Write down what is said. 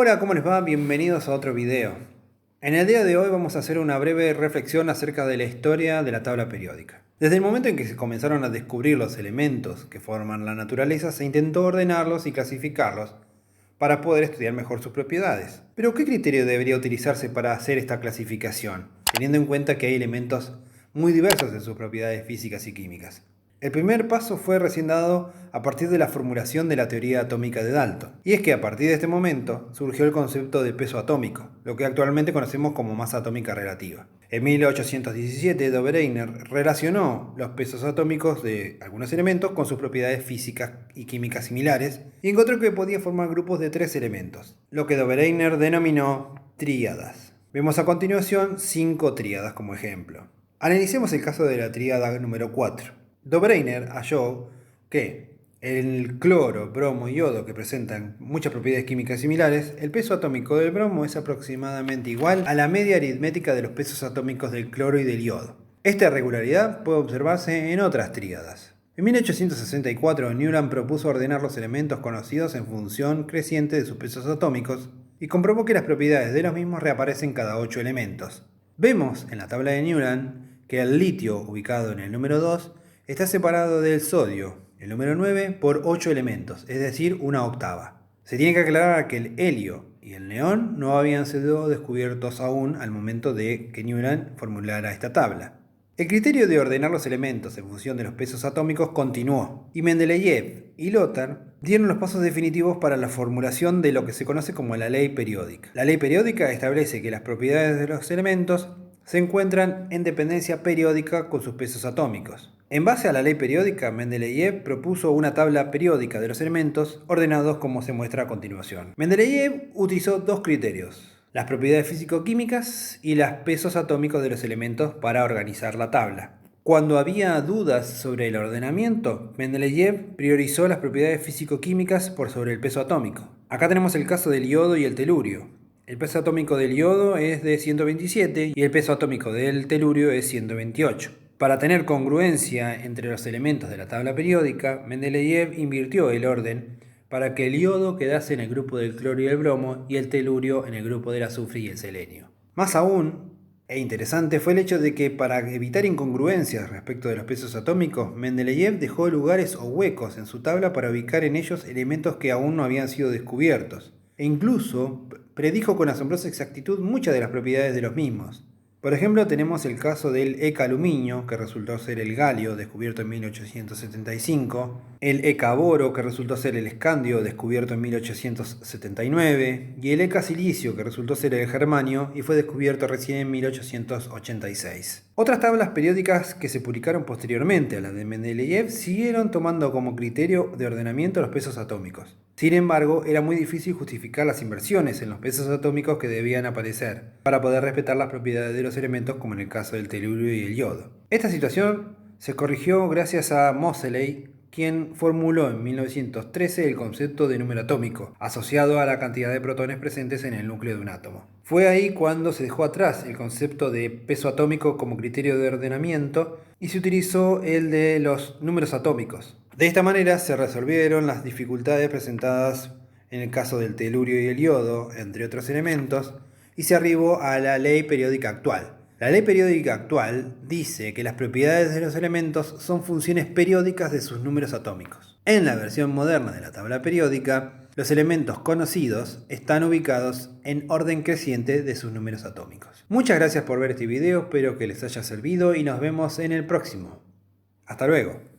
Hola, ¿cómo les va? Bienvenidos a otro video. En el día de hoy vamos a hacer una breve reflexión acerca de la historia de la tabla periódica. Desde el momento en que se comenzaron a descubrir los elementos que forman la naturaleza, se intentó ordenarlos y clasificarlos para poder estudiar mejor sus propiedades. Pero ¿qué criterio debería utilizarse para hacer esta clasificación, teniendo en cuenta que hay elementos muy diversos en sus propiedades físicas y químicas? El primer paso fue recién dado a partir de la formulación de la teoría atómica de Dalton. Y es que a partir de este momento surgió el concepto de peso atómico, lo que actualmente conocemos como masa atómica relativa. En 1817, Dobereiner relacionó los pesos atómicos de algunos elementos con sus propiedades físicas y químicas similares y encontró que podía formar grupos de 3 elementos, lo que Dobereiner denominó tríadas. Vemos a continuación 5 tríadas como ejemplo. Analicemos el caso de la tríada número 4. Dobereiner halló que el cloro, bromo y yodo, que presentan muchas propiedades químicas similares, el peso atómico del bromo es aproximadamente igual a la media aritmética de los pesos atómicos del cloro y del yodo. Esta irregularidad puede observarse en otras tríadas. En 1864, Newland propuso ordenar los elementos conocidos en función creciente de sus pesos atómicos y comprobó que las propiedades de los mismos reaparecen cada 8 elementos. Vemos en la tabla de Newland que el litio, ubicado en el número 2, está separado del sodio, el número 9, por 8 elementos, es decir, una octava. Se tiene que aclarar que el helio y el neón no habían sido descubiertos aún al momento de que Newland formulara esta tabla. El criterio de ordenar los elementos en función de los pesos atómicos continuó, y Mendeleev y Lothar dieron los pasos definitivos para la formulación de lo que se conoce como la ley periódica. La ley periódica establece que las propiedades de los elementos se encuentran en dependencia periódica con sus pesos atómicos. En base a la ley periódica, Mendeleev propuso una tabla periódica de los elementos ordenados como se muestra a continuación. Mendeleev utilizó dos criterios: las propiedades físico-químicas y los pesos atómicos de los elementos para organizar la tabla. Cuando había dudas sobre el ordenamiento, Mendeleev priorizó las propiedades físico-químicas por sobre el peso atómico. Acá tenemos el caso del yodo y el telurio. El peso atómico del yodo es de 127 y el peso atómico del telurio es 128. Para tener congruencia entre los elementos de la tabla periódica, Mendeleev invirtió el orden para que el yodo quedase en el grupo del cloro y el bromo y el telurio en el grupo del azufre y el selenio. Más aún, e interesante, fue el hecho de que para evitar incongruencias respecto de los pesos atómicos, Mendeleev dejó lugares o huecos en su tabla para ubicar en ellos elementos que aún no habían sido descubiertos, e incluso predijo con asombrosa exactitud muchas de las propiedades de los mismos. Por ejemplo, tenemos el caso del EK-aluminio, que resultó ser el galio, descubierto en 1875, el EK-boro, que resultó ser el escandio, descubierto en 1879, y el EK-silicio, que resultó ser el germanio y fue descubierto recién en 1886. Otras tablas periódicas que se publicaron posteriormente a la de Mendeleev siguieron tomando como criterio de ordenamiento los pesos atómicos. Sin embargo, era muy difícil justificar las inversiones en los pesos atómicos que debían aparecer para poder respetar las propiedades de los elementos, como en el caso del telurio y el yodo. Esta situación se corrigió gracias a Moseley, quien formuló en 1913 el concepto de número atómico, asociado a la cantidad de protones presentes en el núcleo de un átomo. Fue ahí cuando se dejó atrás el concepto de peso atómico como criterio de ordenamiento y se utilizó el de los números atómicos. De esta manera se resolvieron las dificultades presentadas en el caso del telurio y el yodo, entre otros elementos, y se arribó a la ley periódica actual. La ley periódica actual dice que las propiedades de los elementos son funciones periódicas de sus números atómicos. En la versión moderna de la tabla periódica, los elementos conocidos están ubicados en orden creciente de sus números atómicos. Muchas gracias por ver este video, espero que les haya servido y nos vemos en el próximo. Hasta luego.